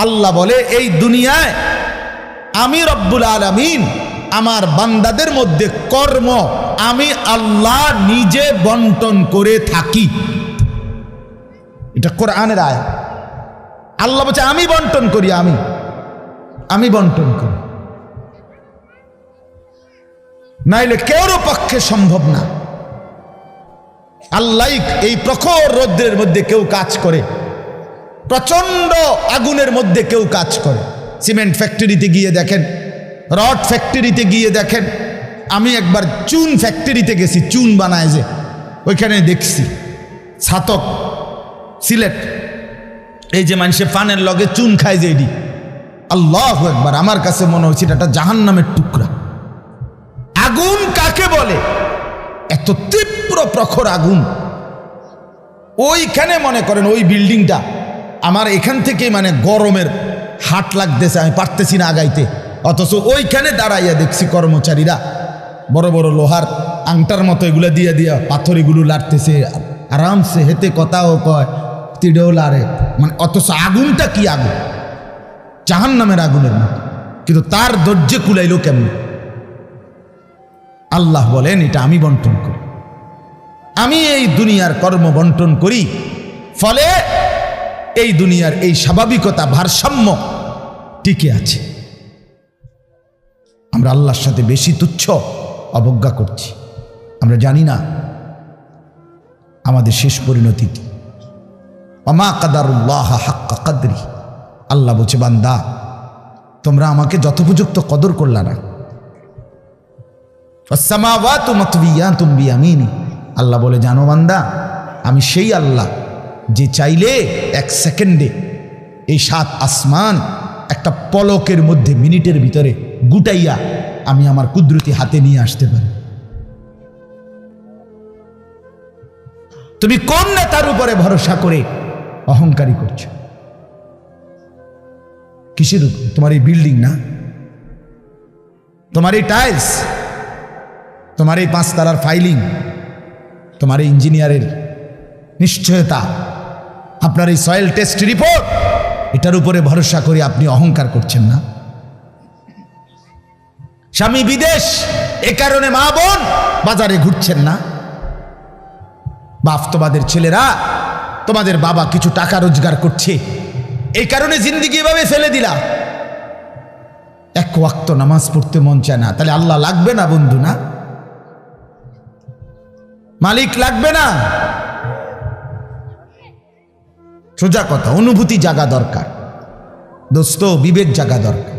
আল্লাহ বলে এই দুনিয়ায় আমি রব্বুল আলামিন আমার বান্দাদের মধ্যে কর্ম আমি আল্লাহ নিজে বন্টন করে থাকি। এটা কোরআনের আয়াত। আল্লাহ বলছে আমি বন্টন করি, আমি বন্টন করি, নাইলে কেউর পক্ষে সম্ভব না। আল্লাহ এই প্রখর রৌদ্রের মধ্যে কেউ কাজ করে, প্রচন্ড আগুনের মধ্যে কেউ কাজ করে। সিমেন্ট ফ্যাক্টরিতে গিয়ে দেখেন, রড ফ্যাক্টরিতে গিয়ে দেখেন। আমি একবার চুন ফ্যাক্টরিতে গেছি, চুন বানায় যে, ওইখানে দেখছি ছাতক সিলেট, এই যে মানুষে পানের লগে চুন খায় যে, এটি আল্লাহু আকবার, আমার কাছে মনে হচ্ছে এটা জাহান্নামের টুকরা। আগুন কাকে বলে? এত তীব্র প্রখর আগুন। ওইখানে মনে করেন ওই বিল্ডিংটা আমার এখান থেকে মানে গরমের হাট লাগতেছে, আমি পারতেছি না আগাইতে, অথচ ওইখানে দাঁড়াইয়া দেখছি কর্মচারীরা বড় বড় লোহার আংটার মতো এগুলো দিয়ে দিয়া পাথর এগুলো লাড়তেছে, আরামসে হেতে কথাও কয়, তিড়েও লাড়ে, মানে অথচ আগুনটা কি আগুন, জাহান্নামের আগুনের মতো। কিন্তু তার ধৈর্য কুলাইল কেমন? আল্লাহ বলেন এটা আমি বন্টন করি, আমি এই দুনিয়ার কর্ম বন্টন করি, ফলে এই দুনিয়ার এই স্বাভাবিকতা ভারসাম্য টিকে আছে। আমরা আল্লাহর সাথে বেশি তুচ্ছ অবজ্ঞা করছি, আমরা জানি না আমাদের শেষ পরিণতি কি। ওমা কাদারুল্লাহ হাক্কা কদরি, আল্লাহ বলছে বান্দা তোমরা আমাকে যথোপযুক্ত কদর করলা না। আসসামাওয়াতু মাতবিয়াতুম বিয়ামিনি, আল্লাহ বলে জানো বান্দা আমি সেই আল্লাহ যে চাইলে এক সেকেন্ডে এই 7 আসমান একটা পলকের মধ্যে মিনিটের ভিতরে গুটাইয়া আমি আমার কুদরতি হাতে নিয়ে আসতে পারি। তুমি কোন নেতার উপরে ভরসা করে অহংকারী করছো? কিসের উপর? তোমার এই বিল্ডিং না, তোমার এই টাইলস, তোমার এই 5 তারার ফাইলিং, তোমার এই ইঞ্জিনিয়ারের নিশ্চয়তা, আপনার এই সয়েল টেস্ট রিপোর্ট, এটার উপরে ভরসা করে আপনি অহংকার করছেন না? স্বামী বিদেশ, এ কারণে মা বোন বাজারে ঘুরছেন না? বাস্তবাদের ছেলেরা, তোমাদের বাবা কিছু টাকা রোজগার করছে, এই কারণে জিন্দিগি এভাবে ফেলে দিলা। এক ওয়াক্ত নামাজ পড়তে মন চায় না, তাহলে আল্লাহ লাগবে না বন্ধু? না, মালিক লাগবে না? সোজা কথা, অনুভূতি জাগা দরকার দোস্ত, বিবেক জাগা দরকার।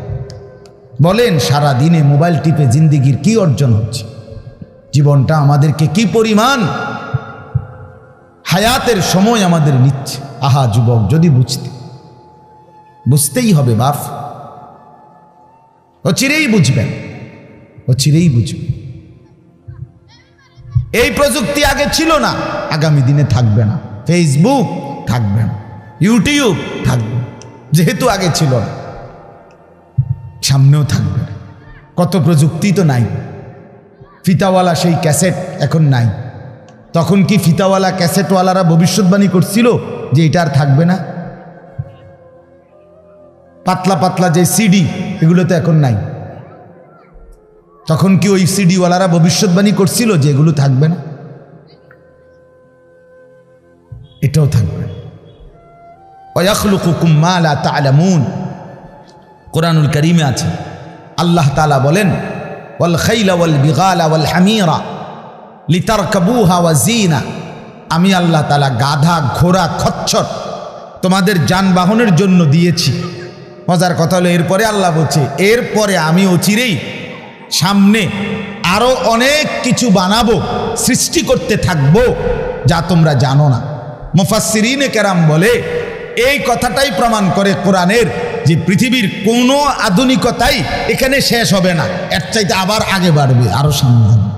বলেন সারা দিনে মোবাইল টিপে জিন্দিগির কি অর্জন হচ্ছে? জীবনটা আমাদেরকে কি পরিমাণ হায়াতের সময় আমাদের নিচ্ছে। আহা যুবক, যদি বুঝতেই হবে বাপ, ও চিরেই বুঝবেন, ও চিরেই বুঝবেন। এই প্রযুক্তি আগে ছিল না, আগামী দিনে থাকবে না। ফেসবুক থাকবে না, ইউটিউব থাকবে, যেহেতু আগে ছিল না, সামনেও থাকবে না। কত প্রযুক্তি তো নাই। ফিতাওয়ালা সেই ক্যাসেট এখন নাই। তখন কি ফিতাওয়ালা ক্যাসেটওয়ালারা ভবিষ্যৎবাণী করছিল যে এটা আর থাকবে না? পাতলা পাতলা যে সিডি, এগুলো তো এখন নাই। তখন কি ওই সিডিওয়ালারা ভবিষ্যৎবাণী করছিল যে এগুলো থাকবে না? এটাও থাকবে। ওয়াখলুকুকুম মা লা তা'লামুন, কোরআনুল কারীমে আছে আল্লাহ তাআলা বলেন ওয়াল খাইলা ওয়াল বিগালা ওয়াল হামিরা লিতারকাবুহা ওয়া জিনা, আমি আল্লাহ তাআলা গাধা, ঘোড়া, খচ্চর তোমাদের যানবাহনের জন্য দিয়েছি। মজার কথা হলো এরপরে আল্লাহ বলছে এরপরে আমি অচিরেই সামনে আরো অনেক কিছু বানাবো, সৃষ্টি করতে থাকবো যা তোমরা জানো না। মুফাসসিরিনে কেরাম বলে এই কথাটাই প্রমাণ করে কোরআনের যে পৃথিবীর কোনো আধুনিকতাই এখানে শেষ হবে না, এর চাইতে আবার আগে বাড়বে, আরো সামনে হবে।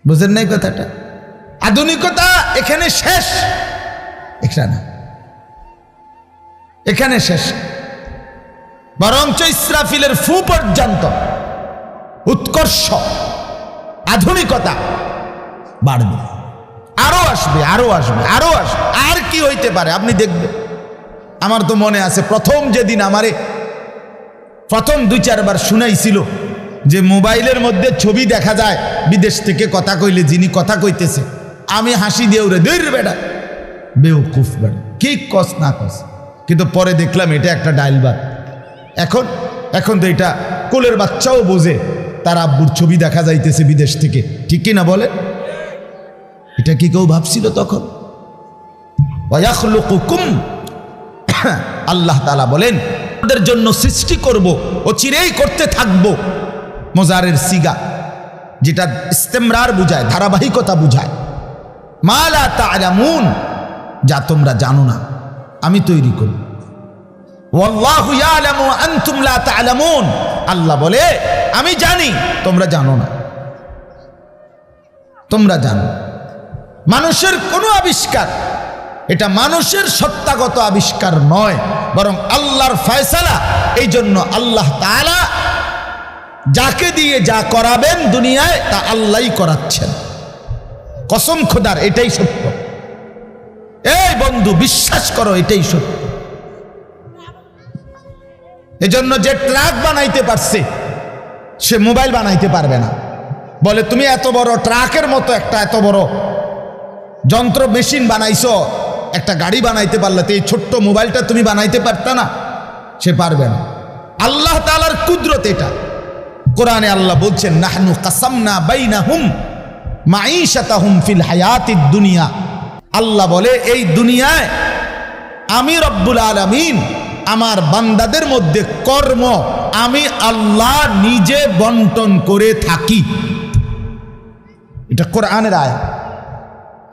বুঝেন নাই কথাটা? আধুনিকতা এখানে শেষ, এখানে এখানে শেষ, বরঞ্চ ইসরাফিলের ফু পর্যন্ত উৎকর্ষ আধুনিকতা বাড়বে। আরো আসবে, আরো আসবে, আরো আসবে। আর কি হইতে পারে আপনি দেখবেন। আমার তো মনে আছে প্রথম যেদিন আমারে প্রথম 2-4 বার শুনাইছিল যে মোবাইলের মধ্যে ছবি দেখা যায় বিদেশ থেকে কথা কইলে, যিনি কথা কইতেছে, আমি হাসি দিয়ে উড়ে দূর বেটা, বেউকুফ বেটা, কি কস না কস। কিন্তু পরে দেখলাম এটা একটা ডাইলবাদ। এখন তো এটা কোলের বাচ্চাও বোঝে তার আব্বুর ছবি দেখা যাইতেছে বিদেশ থেকে, ঠিক কি না বলে? এটা কি কেউ ভাবছিল তখন? ওয়ায়াখলুকুকুম, আল্লাহ তাআলা বলেন ওদের জন্য সৃষ্টি করব, ও চিরেই করতে থাকবো। মোজারের সিগা, যেটা ইস্তেমরার বুঝায়, ধারাবাহিকতা বুঝায়। মা লা তা'লামুন, যা তোমরা জানো না আমি তৈরি করব। ওয়াল্লাহু ইয়ালামু ওয়া আনতুম লা তা'লামুন, আল্লাহ বলে আমি জানি তোমরা জানো না। তোমরা জানো মানুষের কোনো আবিষ্কার, এটা মানুষের সত্তাগত আবিষ্কার নয়, বরং আল্লাহর ফয়সালা। এই জন্য আল্লাহ তাআলা যাকে দিয়ে যা করাবেন দুনিয়ায় তা আল্লাহই করাচ্ছেন। কসম খোদার, এটাই সত্য। এই বন্ধু বিশ্বাস করো, এটাই সত্য। এজন্য যে ট্রাক বানাইতে পারছে সে মোবাইল বানাইতে পারবে না। বলে তুমি এত বড় ট্রাকের মতো একটা এত বড় যন্ত্র মেশিন বানাইছো, একটা গাড়ি বানাইতে পারলে তো এই ছোট্ট মোবাইলটা তুমি বানাইতে পারতা না? সে পারবে না। আল্লাহ তাআলার কুদরত এটা। কোরআনে আল্লাহ বলছেন নাহনু কাসামনা বাইনাহুম মাঈশাতাহুম ফিল হায়াতিদ দুনিয়া। আল্লাহ বলে এই দুনিয়ায় আমি রব্বুল আলামিন আমার বান্দাদের মধ্যে কর্ম আমি আল্লাহ নিজে বন্টন করে থাকি। এটা কোরআনের আয়াত।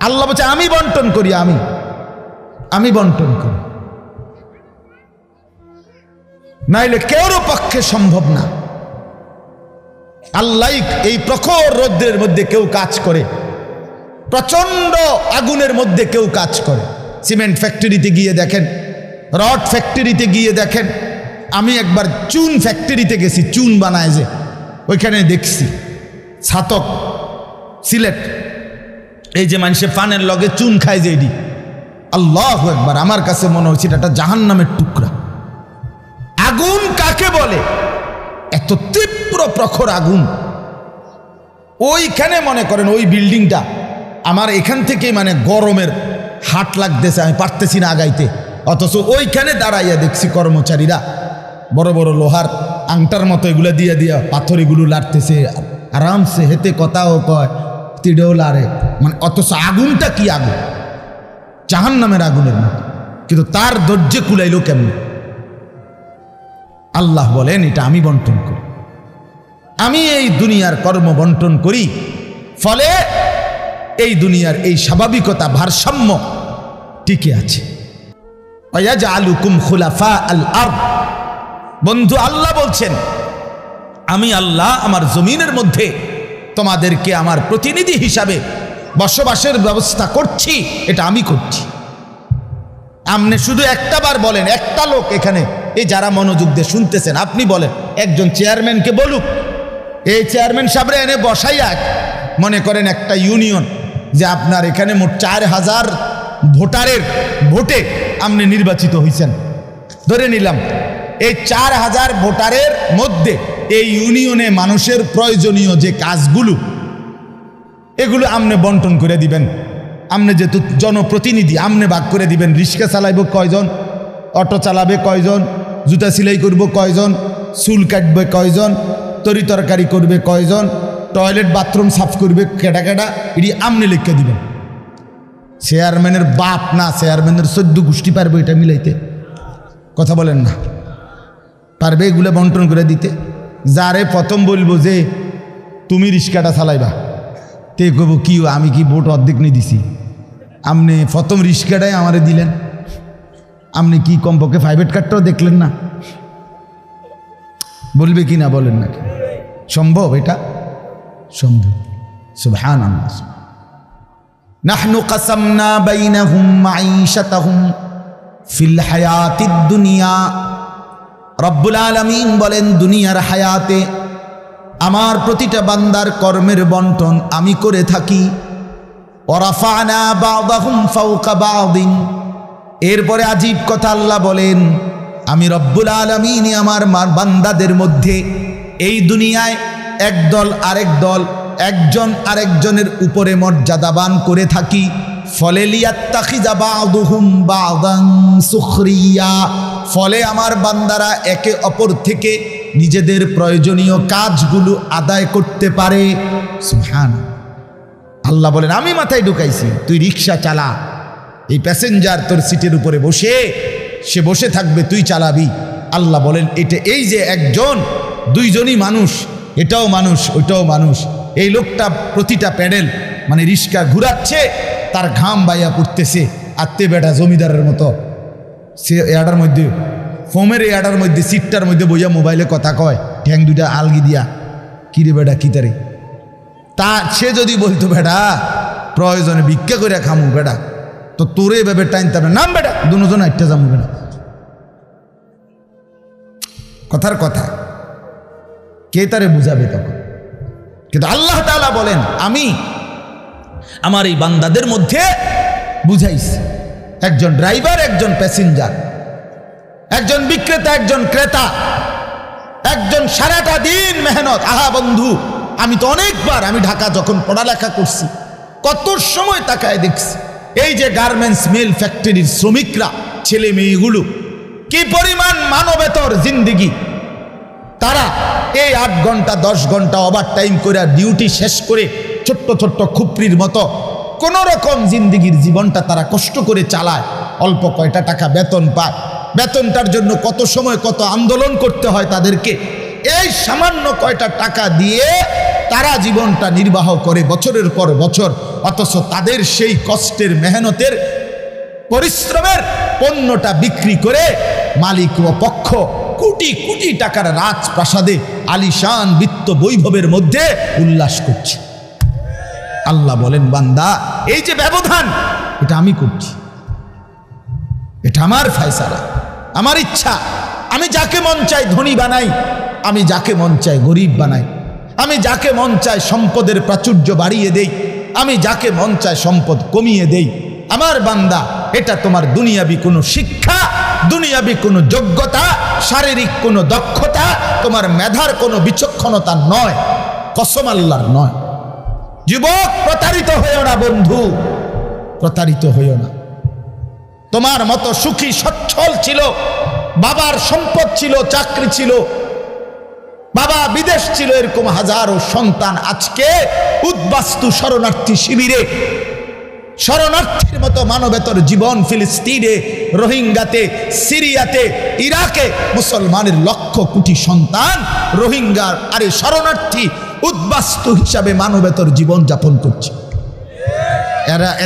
আল্লাহ বলছে আমি বন্টন করি, আমি বন্টন করি, নাইলে কেউর পক্ষে সম্ভব না। আল্লাহ এই প্রখর রৌদ্রের মধ্যে কেউ কাজ করে, প্রচন্ড আগুনের মধ্যে কেউ কাজ করে। সিমেন্ট ফ্যাক্টরিতে গিয়ে দেখেন, রড ফ্যাক্টরিতে গিয়ে দেখেন। আমি একবার চুন ফ্যাক্টরিতে গেছি, চুন বানায় যে, ওইখানে দেখছি ছাতক সিলেট, এই যে মানুষে পানের লগে চুন খায় যে, এটি আল্লাহু আকবার, আমার কাছে মনে হচ্ছে এটা জাহান্নামের টুকরা। আগুন কাকে বলে? এত তীব্র প্রখর আগুন। ওইখানে মনে করেন ওই বিল্ডিংটা আমার এখান থেকে মানে গরমের হাট লাগতেছে, আমি পারতেছি না আগাইতে। অথচ ওইখানে দাঁড়াইয়া দেখছি কর্মচারীরা বড় বড় লোহার আংটার মতো এগুলো দিয়ে দিয়া পাথর এগুলো লাড়তেছে আরামসে, হেতে কথাও কয়, তিড়েও লাড়ে, মানে অথচ আগুনটা কি আগুন, জাহান্নামের আগুনের মতো। কিন্তু তার ধৈর্যে কুলাইলো কেমন? আল্লাহ বলেন এটা আমি বন্টন করি, আমি এই দুনিয়ার কর্ম বন্টন করি। ফলে এই দুনিয়ার এই স্বাভাবিকতা ভারসাম্য টিকে আছে। ওয়াজআলুকুম খুলাফা আল আরদ, বন্ধু আল্লাহ বলছেন আমি আল্লাহ আমার জমিনের মধ্যে তোমাদেরকে আমার প্রতিনিধি হিসাবে বসবাসের ব্যবস্থা করছি, এটা আমি করছি। আপনি শুধু একটা বার বলেন, একটা লোক এখানে এই যারা মনোযোগ দিয়ে শুনতেছেন, আপনি বলেন একজন চেয়ারম্যানকে বলুক, এই চেয়ারম্যান সাহেবরে এনে বসাইয়া, মনে করেন একটা ইউনিয়ন যে আপনার এখানে মোট 4000 ভোটারের ভোটে আপনি নির্বাচিত হয়েছেন, ধরে নিলাম এই 4000 ভোটারের মধ্যে এই ইউনিয়নে মানুষের প্রয়োজনীয় যে কাজগুলো এগুলো আপনি বন্টন করে দিবেন। আপনি যেহেতু জনপ্রতিনিধি, আপনি ভাগ করে দিবেন, রিক্সা চালাইব কয়জন, অটো চালাবে কয়জন, জুতা সেলাই করব কয়জন, চুল কাটবে কয়জন, তরি তরকারি করবে কয়জন, টয়লেট বাথরুম সাফ করবে কেটা কেটা, এটি আপনি লিখে দিবেন। চেয়ারম্যানের বাপ না, চেয়ারম্যানের 14 গোষ্ঠী পারবে এটা মিলাইতে? কথা বলেন না, পারবে এগুলো বন্টন করে দিতে? যারে প্রথম বলবো যে তুমি রিক্সাটা চালাইবা, তে কব কি আমি কি ভোট অর্ধেক নিয়ে দিছি, আপনি প্রথম রিক্সাটাই আমারে দিলেন, আপনি কি কমপক্ষে প্রাইভেট কারটাও দেখলেন না? বলবে কি না বলেন না? সম্ভব? এটা সম্ভব। সুবহানাল্লাহ। নাহনু কাসামনা বাইনাহুম মাঈশাতাহুম ফিল হায়াতিদ দুনিয়া। রব্বুল আলামিন বলেন দুনিয়ার হায়াতে আমার প্রতিটা বান্দার কর্মের বন্টন আমি করে থাকি। ওয়ারাফা'না বা'দাহুম ফাওকা বা'দিন। এরপরে আজীব কথা আল্লাহ বলেন, আমি রব্বুল আলামিন আমার বান্দাদের মধ্যে এই দুনিয়ায় একদল আরেক দল, একজন আরেকজনের উপরে মর্যাদাবান করে থাকি। ফলে লিয়াত্তাখিযা বা'দুহুম বা'দান সুখরিয়া, ফলে আমার বান্দারা একে অপর থেকে নিজেদের প্রয়োজনীয় কাজগুলো আদায় করতে পারে। সুবহানাল্লাহ। আল্লাহ বলেন, আমি মাথায় ঢুকাইছি, তুই রিক্সা চালা, এই প্যাসেঞ্জার তোর সিটের উপরে বসে, সে বসে থাকবে, তুই চালাবি। আল্লাহ বলেন, এটা এই যে একজন দুইজনই মানুষ, এটাও মানুষ ওইটাও মানুষ। এই লোকটা প্রতিটা প্যাডেল মানে রিক্সা ঘুরাচ্ছে, তার ঘাম বাইয়া পড়তেছে, আত্মে বেটা জমিদারের মতো সে এয়াটার মধ্যে, ফোমের এয়াটার মধ্যে সিটটার মধ্যে বইয়া মোবাইলে কথা কয়, ঠ্যাং দুইটা আলগি দিয়া, কিরে বেটা কি তারে। তা সে যদি বলতো, বেটা প্রয়োজনে ভিক্ষা করে খামু বেটা, তো তোরে এভাবে টাইনতে হবে, নাম বেটা দুজন একটা যাবো বেটা। কথার কথা কে তারে বুঝাবে তখন? কিন্তু আল্লাহ তাআলা বলেন, আমি আমার এই বান্দাদের মধ্যে বুঝাইছি, একজন ড্রাইভার, একজন প্যাসেঞ্জার, একজন বিক্রেতা, একজন ক্রেতা, একজন সারাটা দিন মেহনত। আহা বন্ধু, আমি তো অনেকবার, আমি ঢাকা যখন পড়ালেখা করছি কত সময় তাকায় দেখছি, এই যে গার্মেন্টস মিল ফ্যাক্টরির শ্রমিকরা, ছেলে মেয়েগুলো কি পরিমাণ মানবেতর জিন্দিগি। তারা এই 8 ঘন্টা 10 ঘন্টা ওভার টাইম করে ডিউটি শেষ করে ছোট্ট ছোট্ট খুপড়ির মতো কোন রকম জিন্দিগির জীবনটা তারা কষ্ট করে চালায়। অল্প কয়টা টাকা বেতন পায়, বেতনটার জন্য কত সময় কত আন্দোলন করতে হয় তাদেরকে। এই সামান্য কয়টা টাকা দিয়ে তারা জীবনটা নির্বাহ করে বছরের পর বছর, অথচ তাদের সেই কষ্টের মেহনতের পরিশ্রমের পণ্যটা বিক্রি করে মালিক ও পক্ষ কোটি কোটি টাকার রাজপ্রাসাদে আলিশান বিত্ত বৈভবের মধ্যে উল্লাস করছে। আল্লাহ বলেন, বান্দা এই যে ব্যবধান, এটা আমি করছি, এটা আমার ফয়সালা, আমার ইচ্ছা। আমি যাকে মন চাই ধনী বানাই, আমি যাকে মন চাই গরিব বানাই, আমি যাকে মন চাই সম্পদের প্রাচুর্য বাড়িয়ে দেই, আমি যাকে মন চাই সম্পদ কমিয়ে দেই। আমার বান্দা, এটা তোমার দুনিয়াবি কোনো শিক্ষা, দুনিয়াবি কোনো যোগ্যতা, শারীরিক কোনো দক্ষতা, তোমার মেধার কোনো বিচক্ষণতা নয়, কসম আল্লাহর নয়। যুবক, প্রতারিত হইও না বন্ধু, প্রতারিত হইও না। তোমার মতো সুখী সচ্ছল ছিল, বাবার সম্পদ ছিল, চাকরি ছিল, বাবা বিদেশ ছিল, এরকম হাজারো সন্তান আজকে উদ্বাস্তু শরণার্থী শিবিরে, শরণার্থীর মতো মানবেতর জীবন ফিলিস্তিনে, রোহিঙ্গাতে, সিরিয়াতে, ইরাকে মুসলমানের লক্ষ কোটি সন্তান রোহিঙ্গার আরে শরণার্থী উদ্বাস্তু হিসাবে মানবেতর জীবন যাপন করছে।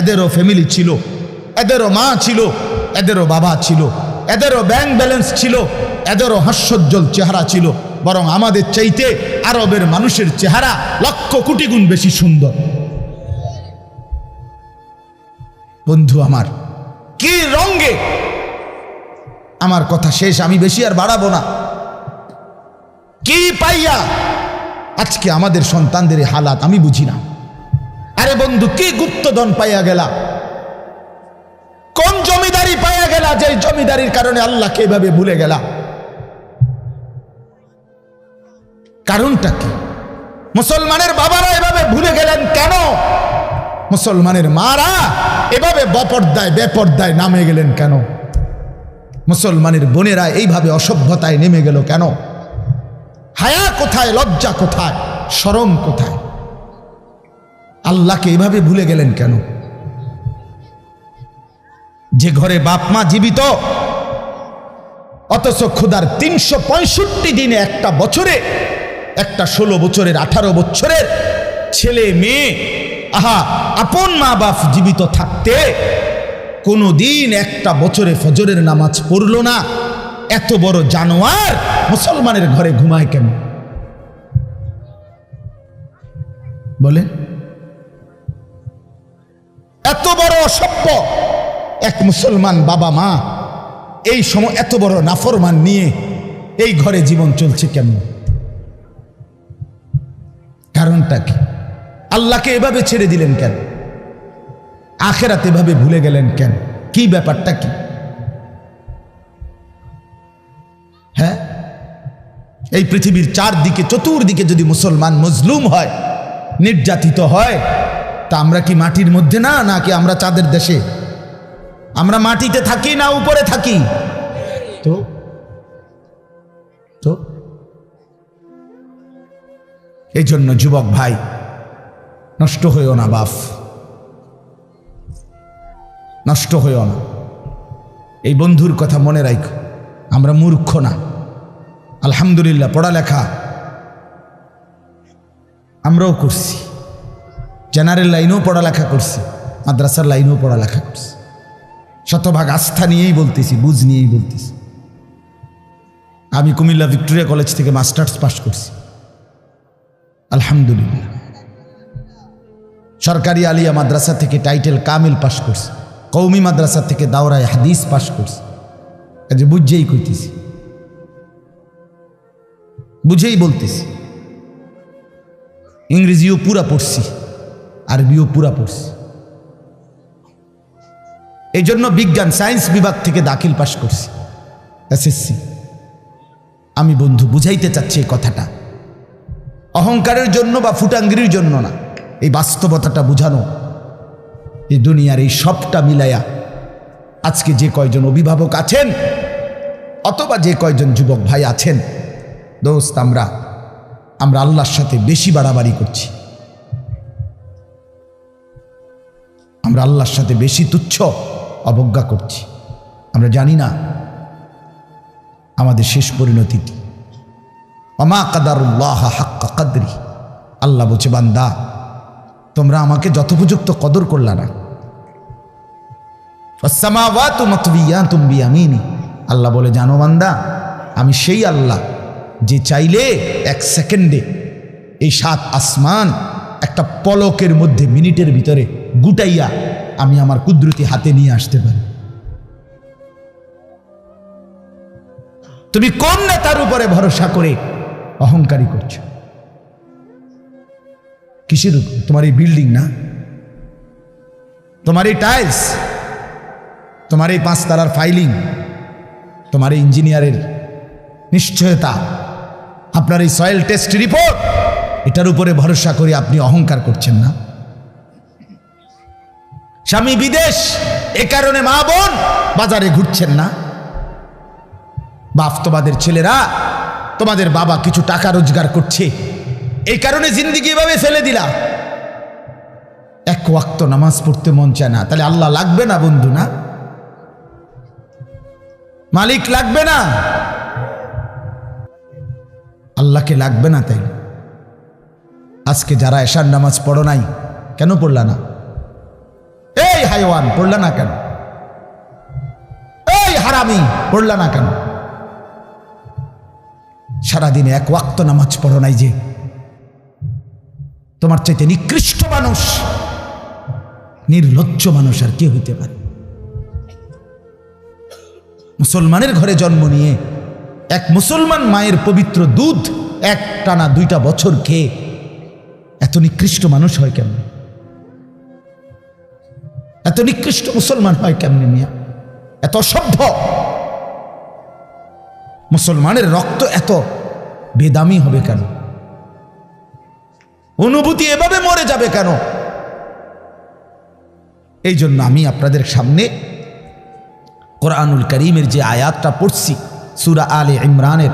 এদেরও ফ্যামিলি ছিল, এদেরও মা ছিল, এদেরও বাবা ছিল, এদেরও ব্যাংক ব্যালেন্স ছিল, এদেরও হাস্যোজ্জ্বল চেহারা ছিল। বরং আমাদের চাইতে আরবের মানুষের চেহারা লক্ষ কোটি গুণ বেশি সুন্দর। বন্ধু আমার, কি রঙে, আমার কথা শেষ, আমি বেশি আর বাড়াবো না। কি পাইয়া আজকে আমাদের সন্তানদের হালাত আমি বুঝি না। আরে বন্ধু, কি গুপ্তধন পাইয়া গেলা, কোন জমিদারি পাইয়া গেলা, যে জমিদারির কারণে আল্লাহকে এভাবে ভুলে গেলা? কারণটা কি? মুসলমানের বাবারা এভাবে ভুলে গেলেন কেন? মুসলমানের মারা এভাবে বেপর্দায় নামে গেলেন কেন? মুসলমানের বোনেরা এইভাবে অসভ্যতায় নেমে গেল কেন? হায়া কোথায়, লজ্জা কোথায়, শরম কোথায়? আল্লাহকে এইভাবে ভুলে গেলেন কেন? যে ঘরে বাপ মা জীবিত, অথচ ক্ষুধার 365 দিনে, একটা বছরে, একটা 16 বছরের 18 বছরের ছেলে মেয়ে, আহা, আপন মা বাপ জীবিত থাকতে কোনো দিন একটা বছরে ফজরের নামাজ পড়ল না। এত বড় জানোয়ার মুসলমানের ঘরে ঘুমায় কেন? বলে, এত বড় অসভ্য এক মুসলমান বাবা মা এই সময় এত বড় নাফরমান নিয়ে এই ঘরে জীবন চলছে কেমন? কারণটা কি? আল্লাহকে এভাবে ছেড়ে দিলেন কেন? আখেরাত এভাবে ভুলে গেলেন কেন? কি ব্যাপারটা কি? হ্যাঁ, এই পৃথিবীর চারদিকে চতুর্দিকে যদি মুসলমান মজলুম হয়, নির্যাতিত হয়, তা আমরা কি মাটির মধ্যে না, নাকি আমরা চাঁদের দেশে? আমরা মাটিতে থাকি না উপরে থাকি? তো তো এই জন্য যুবক ভাই, নষ্ট হইও না বাপ, নষ্ট হইও না। এই বন্ধুর কথা মনে রাখো, আমরা মূর্খ না। আলহামদুলিল্লাহ, পড়ালেখা আমরাও করছি, জেনারেল লাইনেও পড়ালেখা করছি, মাদ্রাসার লাইনেও পড়ালেখা করছি। শতভাগ আস্থা নিয়েই বলতেছি, বুঝ নিয়েই বলতেছি। আমি কুমিল্লা ভিক্টোরিয়া কলেজ থেকে মাস্টার্স পাস করছি, আলহামদুলিল্লাহ। সরকারি আলিয়া মাদ্রাসা থেকে টাইটেল কামিল পাস করছি, কৌমি মাদ্রাসা থেকে দাওরায়ে হাদিস পাস করছি। কাজে বুঝেই কইতেছি, বুঝেই বলতেছি। ইংরেজিও পুরা পড়ছি, আরবিও পুরা পড়ছি। এই জন্য বিজ্ঞান সায়েন্স বিভাগ থেকে দাখিল পাস করছি, এসএসসি। আমি বন্ধু বুঝাইতে চাচ্ছি এই কথাটা অহংকারের জন্য বা ফুটাঙ্গিরির জন্য না, এই বাস্তবতাটা বুঝানো। এই দুনিয়ার এই সবটা মিলাইয়া আজকে যে কয়জন অভিভাবক আছেন অথবা যে কয়জন যুবক ভাই আছেন, দোস্ত, আমরা আল্লাহর সাথে বেশি বাড়াবাড়ি করছি। আমরা আল্লাহর সাথে বেশি তুচ্ছ অবজ্ঞা করছি। আমরা জানি না আমাদের শেষ পরিণতি কি। ওমা কাদারুল্লাহ হাক্কা কদরি, আল্লাহ বলছে, বান্দা তোমরা আমাকে যথোপযুক্ত কদর করলা না। ওয়াসসামাওয়াতু মাতবিয়াতুম বিয়ামিনি, আল্লাহ বলে, জানো বান্দা, আমি সেই আল্লাহ যে চাইলে এক সেকেন্ডে এই 7 আসমান একটা পলকের মধ্যে, মিনিটের ভিতরে গুটাইয়া আমি আমার কুদরতি হাতে নিয়ে আসতে পারি। তুমি কোন নেতার উপরে ভরসা করে অহংকারী করছো? কিসের উপর? তোমার এই বিল্ডিং না, তোমার এই টাইলস, তোমার এই 5 তারার ফাইলিং, তোমার এই ইঞ্জিনিয়ারের নিশ্চয়তা, আপনার এই সয়েল টেস্ট রিপোর্ট, এটার উপরে ভরসা করে আপনি অহংকার করছেন না? স্বামী বিদেশ, এ কারণে মা বোন বাজারে ঘুরছেন না? বাপ, তোমাদের ছেলেরা, তোমাদের বাবা কিছু টাকা রোজগার করছে, এই কারণে জিন্দিগি এভাবে ফেলে দিলা। এক ওয়াক্ত নামাজ পড়তে মন চায় না, তাহলে আল্লাহ লাগবে না বন্ধু? না, মালিক লাগবে না? আল্লাহকে লাগবে না? তাই আজকে যারা এশার নামাজ পড়ো নাই, কেন পড়লা না? এই হাইওয়ান, পড়লা না কেন? এই হারামি, পড়লা না কেন? সারাদিনে এক ওয়াক্ত নামাজ পড়ো নাই যে, তোমার চাইতে নিকৃষ্ট মানুষ, নির্লজ্জ মানুষ আর কে হইতে পারে? মুসলমানের ঘরে জন্ম নিয়ে এক মুসলমান মায়ের পবিত্র দুধ এক টানা 2টা বছর খেয়ে এত নিকৃষ্ট মানুষ হয় কেমন? এত নিকৃষ্ট মুসলমান হয় কেমনে মিয়া? এত অসভ্য মুসলমানের রক্ত এত বেদামি হবে কেন? অনুভূতি এভাবে মরে যাবে কেন? এই জন্য আমি আপনাদের সামনে কোরআনুল কারীমের যে আয়াতটা পড়ছি, সূরা আলে ইমরানের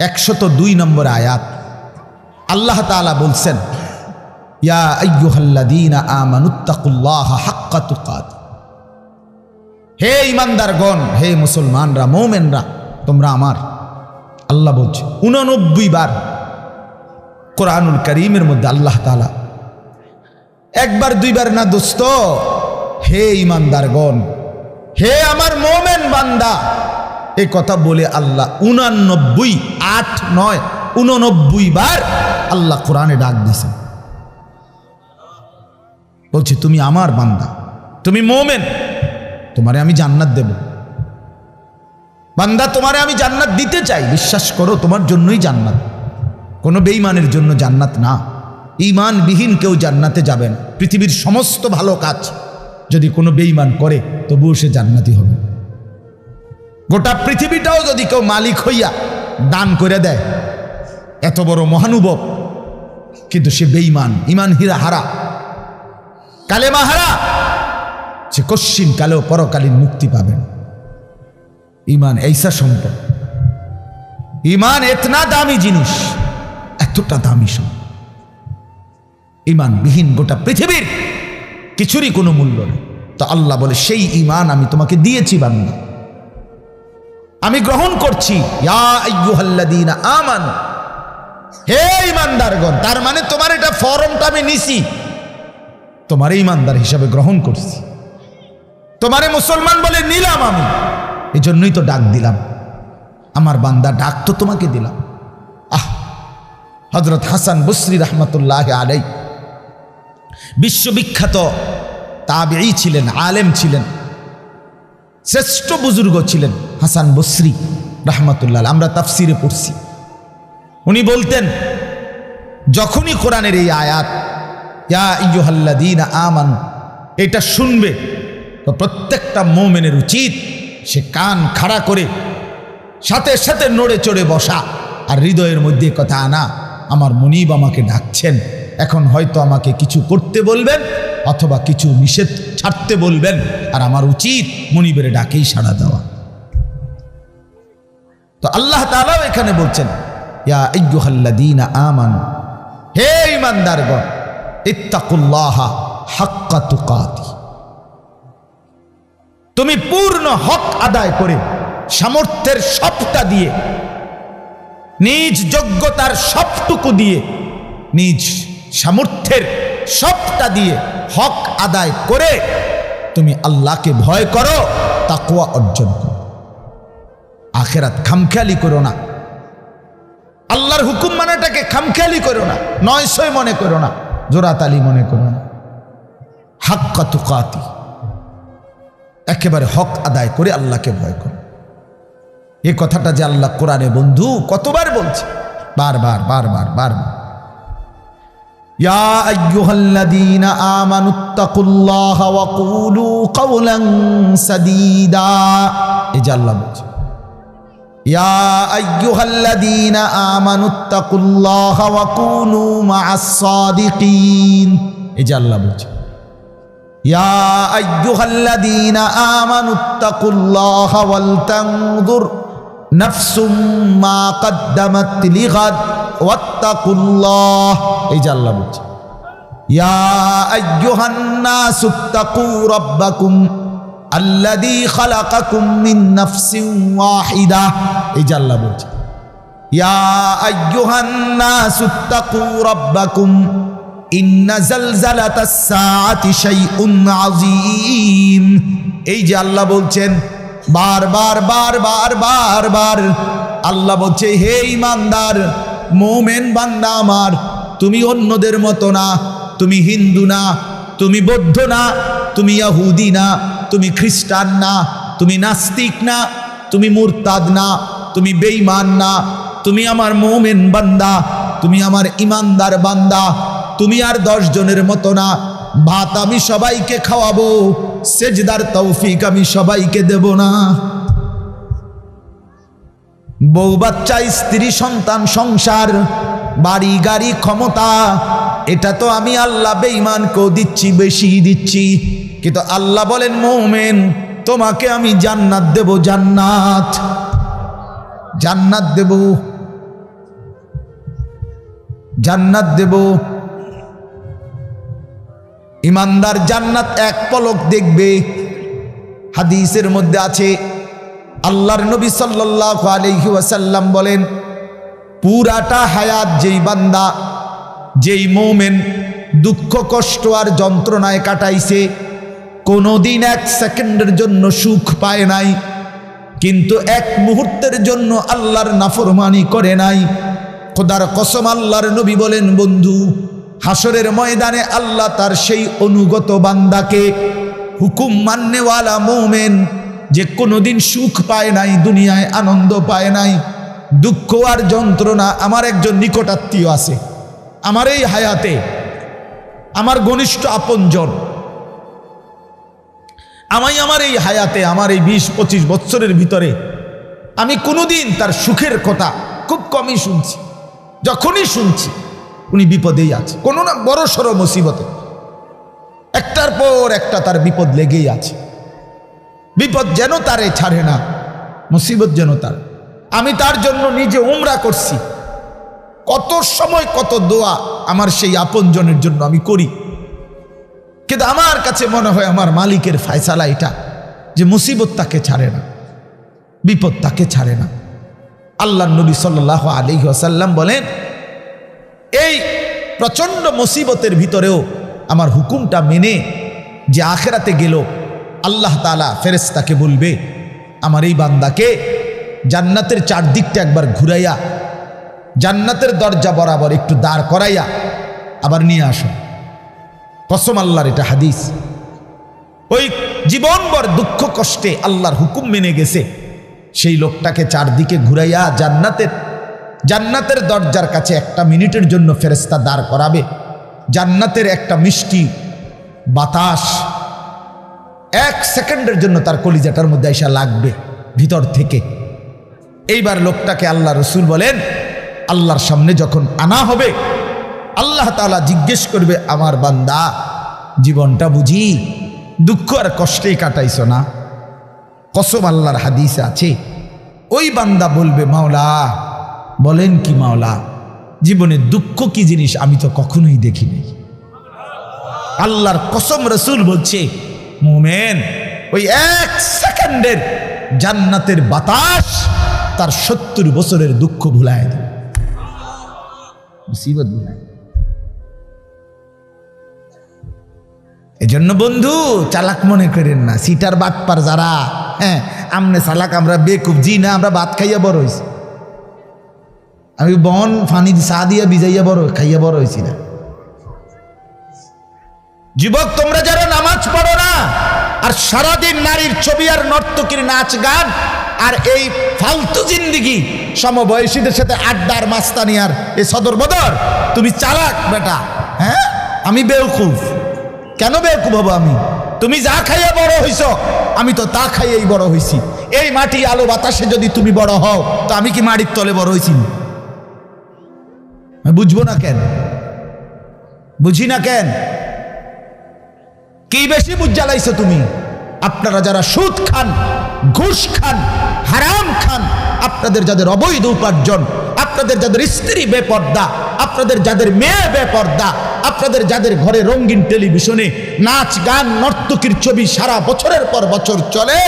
102 নম্বর আয়াত, আল্লাহ তাআলা বলছেন, ইয়া আইয়ুহাল্লাযীনা আমানুত্তাকুল্লাহা হাক্কা তুকাতিহ, হে ঈমানদারগণ, হে মুসলমানরা, মুমিনরা, তোমরা আমার, আল্লাহ বলছে 89 বার কোরআনুল কারীমের মধ্যে আল্লাহ তাআলা, একবার দুইবার না দোস্ত, হে ঈমানদারগণ, হে আমার মুমিন বান্দা, এই কথা বলে আল্লাহ 89, 8, 9, 89 বার আল্লাহ কোরআনে ডাক দিয়েছেন। বলছে, তুমি আমার বান্দা, তুমি মুমিন, তোমারে আমি জান্নাত দেব। বান্দা, তোমারে আমি জান্নাত দিতে চাই, বিশ্বাস করো, তোমার জন্যই জান্নাত, কোনো বেঈমানের জন্য জান্নাত না। ঈমানবিহীন কেউ জান্নাতে যাবে না। পৃথিবীর সমস্ত ভালো কাজ যদি কোনো বেঈমান করে তবুও সে জান্নাতি হবে। গোটা পৃথিবীটাও যদি কেউ মালিক হইয়া দান করে দেয়, এত বড় মহানুভব, কিন্তু সে বেঈমান, ইমান হারা, কালেমা হারা, সে কশ্চিন কালেও পরকালীন মুক্তি পাবেন। ইমান এইসা সম্পদ, ইমান এতনা দামি জিনিস, এতটা দামি সম্পদ। ইমান বিহীন গোটা পৃথিবীর কিছুরই কোনো মূল্য নেই। তো আল্লাহ বলে সেই ইমান আমি তোমাকে দিয়েছি বান্দা, আমি গ্রহণ করছি। ইয়া আইয়ুহাল্লাযীনা আমানু, হে ঈমানদারগণ। তার মানে তোমার এটা ফরমটা আমি নিছি, তোমার ঈমানদার হিসাবে গ্রহণ করছি, তোমারে মুসলমান বলে নিলাম আমি। এই জন্যই তো ডাক দিলাম, আমার বান্দা ডাক তো তোমাকে দিলাম। হযরত হাসান বসরি রাহমাতুল্লাহি আলাইহি বিশ্ববিখ্যাত তাবেঈ ছিলেন, আলেম ছিলেন, শ্রেষ্ঠ বুজুর্গ ছিলেন হাসান বসরি রাহমাতুল্লাহ। আমরা তাফসিরে পড়ছি, উনি বলতেন যখনই কোরআনের এই আয়াত ইয়া আইয়ুহাল্লাযীনা আমানু এটা শুনবে, তো প্রত্যেকটা মুমিনের উচিত সে কান খাড়া করে সাথে সাথে নড়ে চড়ে বসা, আর হৃদয়ের মধ্যে কথা আনা, আমার মুনিব আমাকে ডাকছেন, এখন হয়তো আমাকে কিছু করতে বলবেন অথবা কিছু নিষেধ ছাড়তে বলবেন, আর আমার উচিত মুনিবের ডাকেই সাড়া দেওয়া। তো আল্লাহ তাআলাও এখানে বলছেন ইয়া আইয়ুহাল্লাযীনা আমানু, হে ঈমানদারগণ, ইত্তাকুল্লাহা হাক্কা তুকাতি, তুমি পূর্ণ হক আদায় করে সামর্থ্যের সবটা দিয়ে, নিজ যোগ্যতার সবটুকু দিয়ে, নিজ সামর্থ্যের সবটা দিয়ে হক আদায় করে তুমি আল্লাহকে ভয় করো, তাকওয়া অর্জন করো। আখিরাত খামখেয়ালি করো না, আল্লাহর হুকুম মানাটাকে খামখেয়ালি করো না, নয়সই মনে করো না, জোরাতালি মনে করো না। হাক্কা তুকাতি, একেবারে হক আদায় করে আল্লাহকে ভয় করো। এই কথাটা যে আল্লাহ কোরআনে বন্ধু কতবার বলছে, বারবার বারবার বারবার। ইয়া আইয়ুহাল্লাযীনা আমানুত্তাকুল্লাহা ওয়া কুলু কাওলান সাদীদা, এই যে আল্লাহ বলছে ইয়া আইয়ুহাল্লাযীনা আমানুত্তাকুল্লাহা ওয়া কুনু মা'আস সাদিকিন, এই যে আল্লাহ বলছে ইয়া আইয়ুহাল্লাযীনা আমানুত্তাকুল্লাহা ওয়াল তানজুর নাফসুম মা কদ্দামাত লিগাদ ওয়াত্তাকুল্লাহ, এই যে আল্লাহ বলছে ইয়া আইয়ুহান নাসুত্তাকু রাব্বাকুম আল্লাযী খালাকাকুম মিন নাফসিন ওয়াহিদা, এই যে আল্লাহ বলছে ইয়া আইয়ুহান নাসুত্তাকু রাব্বাকুম ইন্না জালজালাতাস সাআতি শাইউন আযীম, এই যে আল্লাহ বলছেন বারবার বারবার বারবার। আল্লাহ বলছে হে ঈমানদার মুমিন বান্দা আমার, তুমি অন্যদের মতো না, তুমি হিন্দু না, তুমি বৌদ্ধ না, তুমি ইহুদি না, তুমি খ্রিস্টান না, তুমি নাস্তিক না, তুমি মুরতাদ না, তুমি বেঈমান না, তুমি আমার মুমিন বান্দা, তুমি আমার ঈমানদার বান্দা। তুমি আর 10 জনের মতো না, ভাত আমি সবাইকে খাওয়াবো, সেজদার তৌফিক আমি সবাইকে দেব না। বউ বাচ্চা, স্ত্রী সন্তান, সংসার, বাড়ি গাড়ি, ক্ষমতা, এটা তো আমি আল্লাহ বেঈমানকেও দিচ্ছি, বেশি দিচ্ছি। কিন্তু আল্লাহ বলেন মুমিন তোমাকে আমি জান্নাত দেব, জান্নাত, জান্নাত দেব, জান্নাত দেব। ঈমানদার জান্নাত এক পলক দেখবে। হাদিসের মধ্যে আছে আল্লাহর নবী সাল্লাল্লাহু আলাইহি ওয়াসাল্লাম বলেন পুরাটা হায়াত যেই বান্দা, যেই মুমিন দুঃখ কষ্ট আর যন্ত্রণায় কাটাইছে, কোনোদিন 1 সেকেন্ডের জন্য সুখ পায় নাই, কিন্তু 1 মুহূর্তের জন্য আল্লাহর নাফরমানি করে নাই, খোদার কসম আল্লাহর নবী বলেন বন্ধু হাসরের ময়দানে আল্লাহ তার সেই অনুগত বান্দাকে, হুকুম মাননেওয়ালা মুমিন যে কোনোদিন সুখ পায় নাই, দুনিয়ায় আনন্দ পায় নাই, দুঃখ আর যন্ত্রণা। আমার একজন নিকটাত্মীয় আছে আমার এই হায়াতে, আমার ঘনিষ্ঠ আপনজন, আমার এই হায়াতে, আমার এই 20-25 বছরের ভিতরে আমি কোনোদিন তার সুখের কথা খুব কমই শুনছি। যখনই শুনছি উনি বিপদেই আছে, কোনো না বড় সড়ো মুসিবতে, একটার পর একটা তার বিপদ লেগেই আছে। বিপদ যেন তারে ছাড়ে না, মুসিবত যেন তার। আমি তার জন্য নিজে উমরা করছি, কত সময় কত দোয়া আমার সেই আপনজনের জন্য আমি করি, কিন্তু আমার কাছে মনে হয় আমার মালিকের ফয়সালা এটা যে মুসিবত তাকে ছাড়ে না, বিপদ তাকে ছাড়ে না। আল্লাহর নবী সাল্লাল্লাহু আলাইহি ওয়াসাল্লাম বলেন, এই প্রচণ্ড মুসিবতের ভিতরেও আমার হুকুমটা মেনে যে আখেরাতে গেল, আল্লাহ তাআলা ফেরেশতাকে বলবে আমার এই বান্দাকে জান্নাতের চারদিকটা একবার ঘুরাইয়া জান্নাতের দরজা বরাবর একটু দাঁড় করাইয়া আবার নিয়ে আসো। কসম আল্লাহর, এটা হাদিস। ওই জীবনভর দুঃখ কষ্টে আল্লাহর হুকুম মেনে গেছে সেই লোকটাকে চারদিকে ঘুরাইয়া জান্নাতের দরজার কাছে 1 মিনিটের জন্য ফেরেশতা দাঁড় করাবে। জান্নাতের একটা মিষ্টি বাতাস 1 সেকেন্ডের জন্য তার কলিজাটার মধ্যে এসে লাগবে ভিতর থেকে। এইবার লোকটাকে আল্লাহ রসুল বলেন, আল্লাহর সামনে যখন আনা হবে, আল্লাহ তাআলা জিজ্ঞেস করবে, আমার বান্দা জীবনটা বুঝি দুঃখ আর কষ্টেই কাটাইছো না? কসম আল্লাহর হাদিসে আছে, ওই বান্দা বলবে, মাওলা বলেন কি মাওলা, জীবনে দুঃখ কি জিনিস আমি তো কখনোই দেখিনি। আল্লাহর কসম, রসুল বলছে মুমিন ওই 1 সেকেন্ডের জান্নাতের বাতাস তার 70 বছরের দুঃখ ভুলায় দেবে, মুসিবত ভুলায়। এজন্য বন্ধু চালাক মনে করেন না, সিটার বাটপার যারা, হ্যাঁ আমনে চালাক, আমরা বেকুব, জি না, আমরা ভাত খাইয়া বড় হয়েছি। আমি বন ফানি চা দিয়া ভিজাইয়া খাইয়া বড় হয়েছি না। যুবক তোমরা যারা নামাজ পড়ো না আর সারাদিন নারীর ছবি আর নর্তকীর নাচ গান আর এই ফালতু জিন্দিগি, সমবয়সীদের সাথে আড্ডার মাস্তানি আর এই সদর বদর, তুমি চালাক বেটা। হ্যাঁ আমি বেওকুফ। কেন বেওকুফ হবো আমি? তুমি যা খাইয়া বড় হইছ আমি তো তা খাইয়েই বড় হইছি। এই মাটি আলো বাতাসে যদি তুমি বড় হও তো আমি কি মাটির তলে বড় হইছি? বুঝবো না কেন? বুঝি না কেন? কি বেশি বুঝ জ্বালাইছো তুমি? আপনারা যারা সুদ খান, ঘুষ খান, হারাম খান, আপনাদের যাদের অবৈধ উপার্জন, আপনাদের যাদের স্ত্রী বেপর্দা, আপনাদের যাদের মেয়ে বেপর্দা, আপনাদের যাদের ঘরে রঙিন টেলিভিশনে নাচ গান নর্তকীর ছবি সারা বছরের পর বছর চলে,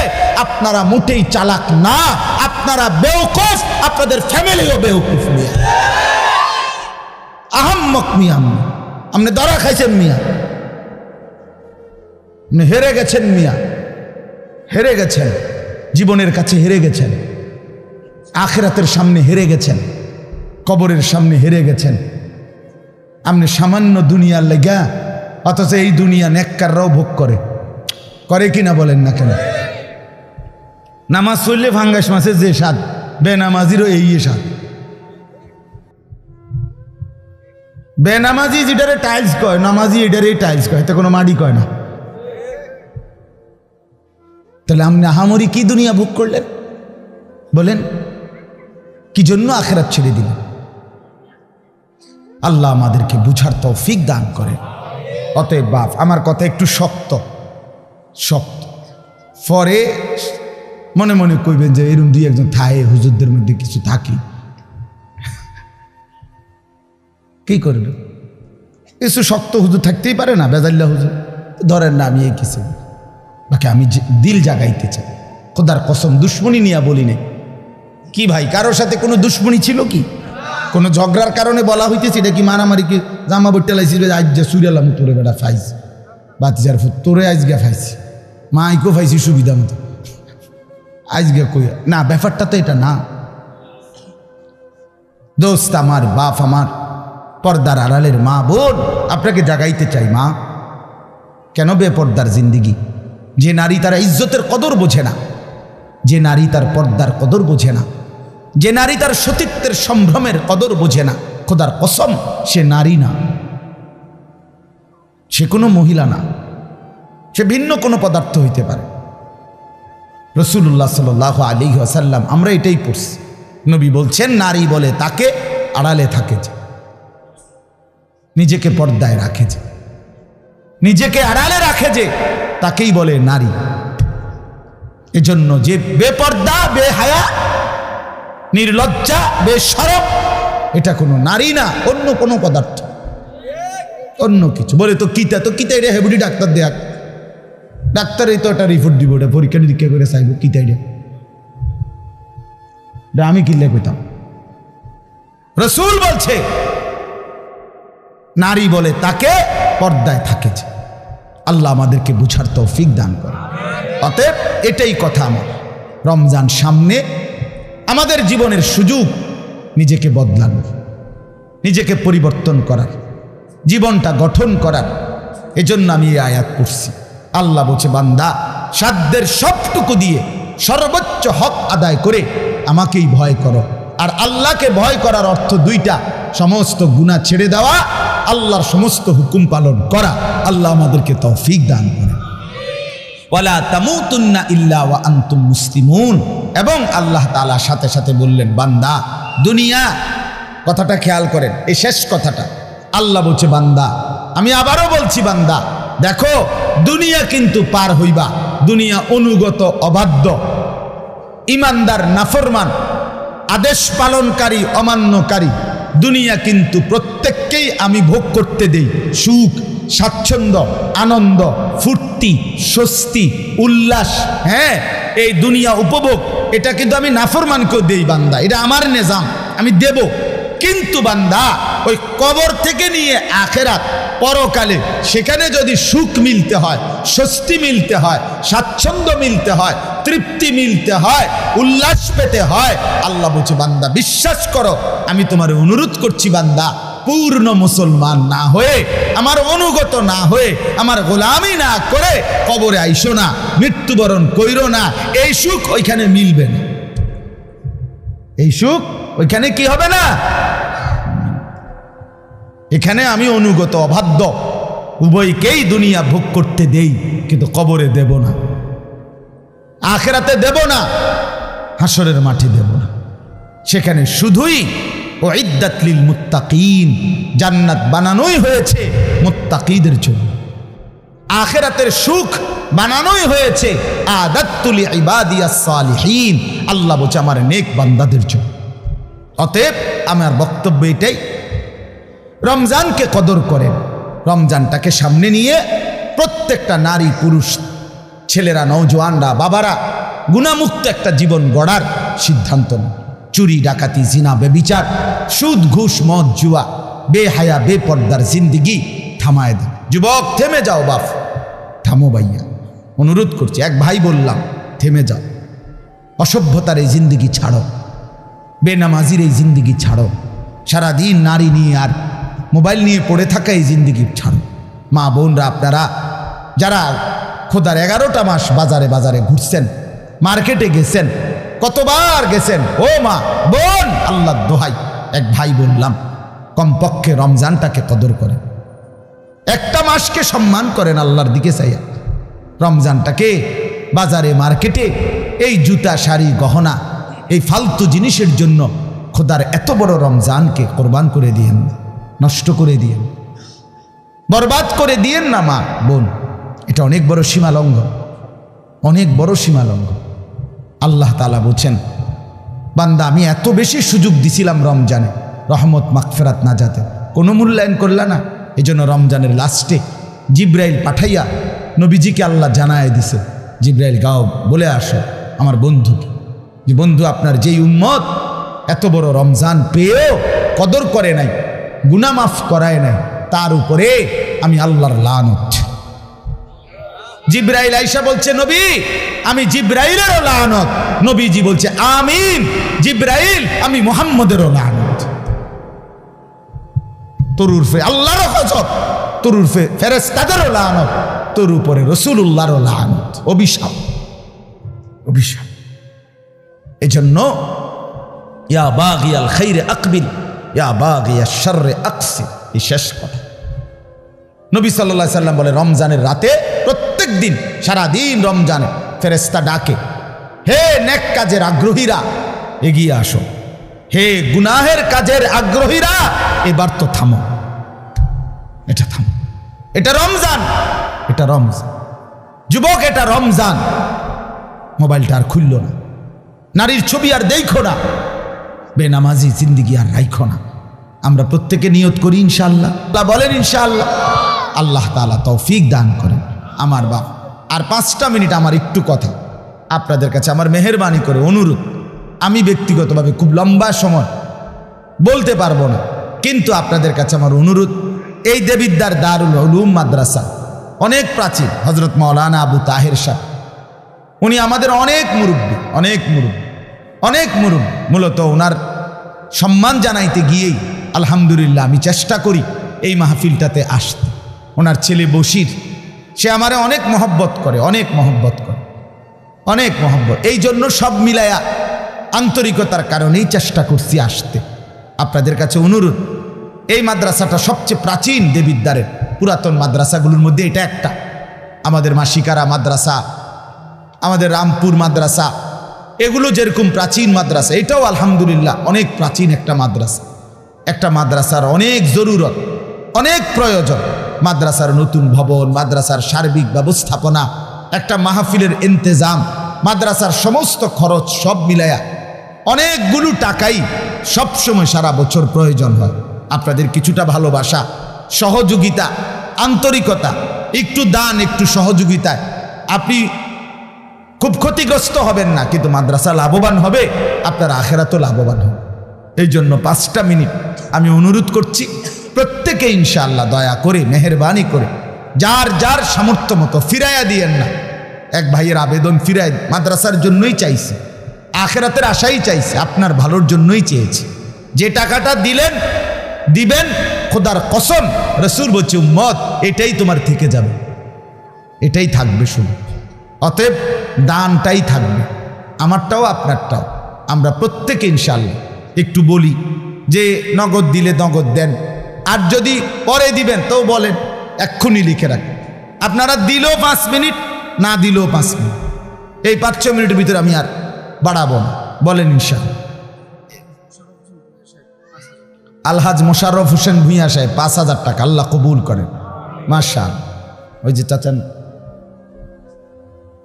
আপনারা মোটেই চালাক না, আপনারা বেওকুফ, আপনাদের ফ্যামিলিও বেওকুফ। মিয়া আহাম্মক, মিয়া আপনি ধরা খাইছেন, মিয়া আপনি হেরে গেছেন, মিয়া হেরে গেছেন, জীবনের কাছে হেরে গেছেন, আখিরাতের সামনে হেরে গেছেন, কবরের সামনে হেরে গেছেন। আপনি সামান্য দুনিয়ার লেগা, অথচ এই দুনিয়া নেককাররাও ভোগ করে কিনা বলেন না কেন? নামাজ চললে ফাঙ্গাস মাছের যে স্বাদ, বেনামাজিরও এই স্বাদ। বেনামাজি যেটারে টাইলস কয়, নামাজি এটারে টাইলস কয়, এতে কোনো মাটি কয় না। তাহলে আপনি আহামরি কি দুনিয়া ভোগ করলেন বলেন? কি জন্য আখিরাত ছেড়ে দিলেন? আল্লাহ আমাদেরকে বুঝার তৌফিক দান করে। অতএব বাপ, আমার কথা একটু শক্ত, পরে মনে মনে কইবেন যে এরকম 2-1 থায়ে হুজুরদের মধ্যে কিছু থাকি, কি করবে? কিছু শক্ত হুজুর থাকতেই পারে না, বেজাল্লা হুজুর ধরেন না। আমি এই কিছু বাকি আমি দিল জাগাইতে চাই, খোদার কসম, দুশ্মনী নিয়ে বলি না। কি ভাই, কারোর সাথে কোনো দুশ্মনী ছিল কি? কোনো ঝগড়ার কারণে বলা হইতেছে? এটা কি মারামারি? কি জামা বইটা লাইছি, আজ যা সুরিয়ালাম তোরে বেটা ফাইস বাতিজার ফুট, তোরে আজকে ফাইছি, মাইকও ফাইছি সুবিধা মতো, আজকে কই না। ব্যাপারটা তো এটা না দোস্ত, আমার বাপ, আমার পর্দার আড়ালের মা বোন, আপনাকে জাগাইতে চাই। মা, কেন বেপর্দার জিন্দিগি? যে নারী তার ইজ্জতের কদর বোঝে না, যে নারী তার পর্দার কদর বোঝে না, যে নারী তার সতীত্বের সম্ভ্রমের কদর বোঝে না, খোদার কসম সে নারী না, সে কোনো মহিলা না। সে ভিন্ন কোনো পদার্থ হইতে পারে। রাসূলুল্লাহ সাল্লাল্লাহু আলাইহি ওয়াসাল্লাম আমরা এটাই পড়ছি, নবী বলছেন নারী বলে তাকে আড়ালে থাকে যে, নিজেকে পর্দায় রাখে যে, নিজেকে আড়ালে রাখে যে, তাকেই বলে নারী। এজন্য যে বেপর্দা, বেহায়া, নির্লজ্জা, বেশরম, এটা কোনো নারী না, অন্য কোনো পদার্থ, অন্য কিছু। বলে তো কিতা এটা হেবুডি ডাক্তার দেখ, ডাক্তারই তো একটা রিপোর্ট দিব, ওটা পরীক্ষা নিরীক্ষা করে চাইব কিতা এটা আমি কিনলে কইতাম। রাসূল বলছে নারী বলে তাকে পর্দায় থাকে যে। আল্লাহ আমাদেরকে বুঝার তৌফিক দান করে। অতএব এটাই কথা আমার, রমজান সামনে, আমাদের জীবনের সুযোগ নিজেকে বদলানোর, নিজেকে পরিবর্তন করার, জীবনটা গঠন করার। এজন্য আমি এই আয়াত পড়ছি। আল্লাহ বলছে বান্দা সাধ্যের সবটুকু দিয়ে সর্বোচ্চ হক আদায় করে আমাকেই ভয় করো। আর আল্লাহকে ভয় করার অর্থ দুইটা, সমস্ত গুনাহ ছেড়ে দেওয়া, আল্লাহর সমস্ত হুকুম পালন করা। আল্লাহ আমাদেরকে তৌফিক দান করে। ওয়ালা তামুতুন্না ইল্লা ওয়া আনতুম মুসলিমুন। এবং আল্লাহ তাআলা সাথে সাথে বললেন বান্দা দুনিয়া, কথাটা খেয়াল করেন, এই শেষ কথাটা আল্লাহ বলছে বান্দা, আমি আবারও বলছি বান্দা দেখো দুনিয়া কিন্তু পার হইবা, দুনিয়া অনুগত অবাধ্য, ইমানদার নাফরমান, আদেশ পালনকারী অমান্যকারী, দুনিয়া কিন্তু প্রত্যেককেই আমি ভোগ করতে দেই সুখ, স্বাচ্ছন্দ্য, আনন্দ, ফুর্তি, স্বস্তি, উল্লাস। হ্যাঁ, এই দুনিয়া উপভোগ, এটা কিন্তু আমি নাফরমানকেও দেই বান্দা, এটা আমার নিজাম, আমি দেব। কিন্তু বান্দা ওই কবর থেকে নিয়ে আখেরাত, পরকালে সেখানে যদি সুখ মিলতে হয়, স্বস্তি মিলতে হয়, স্বাচ্ছন্দ্য মিলতে হয়, তৃপ্তি মিলতে হয়, উল্লাস পেতে হয়, আল্লাহ বলছে বান্দা বিশ্বাস করো, আমি তোমার অনুরোধ করছি বান্দা, পূর্ণ মুসলমান না হয়ে, আমার অনুগত না হয়ে, আমার গোলামি না করে কবরে আইসো না, মৃত্যুবরণ কইরো না। এই সুখ ওইখানে মিলবে না, এই সুখ ওইখানে কি হবে না। এখানে আমি অনুগত অবাধ্য উভয়কেই দুনিয়া ভোগ করতে দেই, কিন্তু কবরে দেব না, আখিরাতে দেব না, হাসরের মাঠে দেব না। সেখানে শুধুই উইদ্দাত লিল মুত্তাকিন, জান্নাত বানানোই হয়েছে মুত্তাকিদের জন্য, আখিরাতের সুখ বানানোই হয়েছে আদাত্তু লিইবাদিয়াস সালিহিন, আল্লাহ বলছে আমার নেক বান্দাদের জন্য। অতএব আমার বক্তব্য এটাই, রমজানকে কদর করেন, রমজানটাকে সামনে নিয়ে প্রত্যেকটা নারী পুরুষ, ছেলেরা, নওজোয়ানরা, বাবারা গুনাহমুক্ত একটা জীবন গড়ার সিদ্ধান্ত নেন। চুরি, ডাকাতি, জিনা, বেবিচার, সুদ, ঘুষ, মদ, জুয়া, বেহায়া, বেপর্দার জিন্দিগি থামায় দেন। যুবক থেমে যাও, বাপ থামো ভাইয়া, অনুরোধ করছি, এক ভাই বললাম থেমে যাও, অসভ্যতার এই জিন্দিগি ছাড়ো, বেনামাজির এই জিন্দিগি ছাড়ো, সারাদিন নারী নিয়ে আর মোবাইল নিয়ে পড়ে থাকা এই জিন্দিগি ছাড়ো। মা বোনরা, আপনারা যারা খোদার 11টা মাস বাজারে বাজারে ঘুরছেন, মার্কেটে গেছেন, কতবার গেছেন, ও মা বোন, আল্লাহ দোহাই, এক ভাই বললাম কমপক্ষে রমজানটাকে কদর করেন, একটা মাসকে সম্মান করেন আল্লাহর দিকে চাইয়া। রমজানটাকে বাজারে মার্কেটে এই জুতা, শাড়ি, গহনা, এই ফালতু জিনিসের জন্য খোদার এত বড় রমজানকে কোরবান করে দিয়েন, নষ্ট করে দিয়েন, বরবাদ করে দিয়েন না মা বোন। এটা অনেক বড় সীমা লঙ্ঘন, অনেক বড় সীমা লঙ্ঘন। আল্লাহ তাআলা বলছেন বান্দা আমি এত বেশি সুযোগ দিছিলাম রমজানে, রহমত, মাগফিরাত, নাজাতে, কোনো মূল্যায়ন করলা না। এই জন্য রমজানের লাস্টে জিব্রাইল পাঠাইয়া নবীজিকে আল্লাহ জানায় দিছে, জিব্রাইল গাও বলে আসো আমার বন্ধুকে, যে বন্ধু আপনার যেই উম্মত এত বড় রমজান পেয়েও কদর করে নাই, গুনাহ মাফ করায় নাই, তার উপরে আমি আল্লাহর লানত। জিব্রাইল আয়েশা বলছে নবী আমি জিব্রাইলেরও লানত, নবীজি বলছে আমিন, জিব্রাইল আমি মুহাম্মদেরও লানত। তোর উরফে আল্লাহরও গজব, তোর উরফে ফেরেশতাদেরও লানত, তোর উপরে রাসূলুল্লাহরও লানত, অভিশাপ, অভিশাপ। এজন্য ইয়া বাগিয়াল খাইরে আকবিল, ইয়া বাগিয়াশ শাররে আকসির, এই শেষ কথা। নবী সাল্লাল্লাহু আলাইহি সাল্লাম বলে রমজানের রাতে প্রত্যেক প্রত্যেক দিন সারাদিন রমজানে ফেরেশতা ডাকে, হে নেক কাজের আগ্রহীরা এগিয়ে আসো, হে গুনাহের কাজের আগ্রহীরা এবার তো থামো, এটা থামো, এটা রমজান, এটা রমজান। যুবক, এটা রমজান। মোবাইলটা আর খুলল না, নারীর ছবি আর দেখো না, বেনামাজি জিন্দিগি আর রাইখো না। আমরা প্রত্যেকে নিয়ত করি ইনশাআল্লাহ। আল্লাহ বলেন ইনশাআল্লাহ। আল্লাহ তাআলা তৌফিক দান করেন। আমার বাপ, আর 5টা মিনিট আমার একটু কথা আপনাদের কাছে আমার মেহেরবানি করে অনুরোধ। আমি ব্যক্তিগতভাবে খুব লম্বা সময় বলতে পারবো না, কিন্তু আপনাদের কাছে আমার অনুরোধ, এই দেবিদ্দার দারুল উলুম মাদ্রাসা অনেক প্রাচীন, হযরত মাওলানা আবু তাহের সাহেব, উনি আমাদের অনেক মুরব্বী, অনেক মুরব্বী। মূলত ওনার সম্মান জানাইতে গিয়েই আলহামদুলিল্লাহ আমি চেষ্টা করি এই মাহফিলটাতে আসতে। ওনার ছেলে বশির, সে আমারে অনেক মহব্বত করে, অনেক মহব্বত। এই জন্য সব মিলায়া আন্তরিকতার কারণেই চেষ্টা করছি আসতে। আপনাদের কাছে অনুরোধ, এই মাদ্রাসাটা সবচেয়ে প্রাচীন দেবিদ্দারের পুরাতন মাদ্রাসাগুলোর মধ্যে এটা একটা। আমাদের মাসিকারা মাদ্রাসা, আমাদের রামপুর মাদ্রাসা, এগুলো যেরকম প্রাচীন মাদ্রাসা, এটাও আলহামদুলিল্লাহ অনেক প্রাচীন একটা মাদ্রাসা। একটা মাদ্রাসার অনেক জরুরত, অনেক প্রয়োজন। মাদ্রাসার নতুন ভবন, মাদ্রাসার সার্বিক ব্যবস্থাপনা, একটা মাহফিলের ইন্তেজাম, মাদ্রাসার সমস্ত খরচ সব মিলায়া অনেকগুলো টাকাই সবসময় সারা বছর প্রয়োজন হয়। আপনাদের কিছুটা ভালোবাসা, সহযোগিতা, আন্তরিকতা, একটু দান, একটু সহযোগিতায় আপনি খুব ক্ষতিগ্রস্ত হবেন না, কিন্তু মাদ্রাসা লাভবান হবে, আপনার আখেরাতও লাভবান হবে। এই জন্য 5টা মিনিট আমি অনুরোধ করছি, প্রত্যেকে ইনশাআল্লাহ দয়া করে, মেহেরবানি করে, যার যার সামর্থ্য মতো ফিরাইয়া দিয়েন না। এক ভাইয়ের আবেদন ফিরাই, মাদ্রাসার জন্যই চাইছে, আখেরাতের আশাই চাইছে, আপনার ভালোর জন্যই চেয়েছে। যে টাকাটা দিবেন, খোদার কসম, রাসূল বলছে উম্মত এটাই তোমার থেকে যাবে, এটাই থাকবে শুধু। অতএব দানটাই থাকবে, আমারটাও আপনারটাও। আমরা প্রত্যেকে ইনশাআল্লাহ একটু বলি যে নগদ দিলে নগদ দেন, আর যদি পরে দিবেন তো বলেন, এক্ষুনি লিখে রাখেন। আপনারা দিলেও 5 মিনিট, না দিলেও 5 মিনিট, এই 5-6 মিনিটের ভিতরে আমি আর বাড়াবো না, বলেন ইনশাআল্লাহ। আলহাজ মোশাররফ হোসেন ভূঁইয়া সাহেব 5,000 টাকা, আল্লাহ কবুল করেন, মাশাআল্লাহ। ওই যে চাচান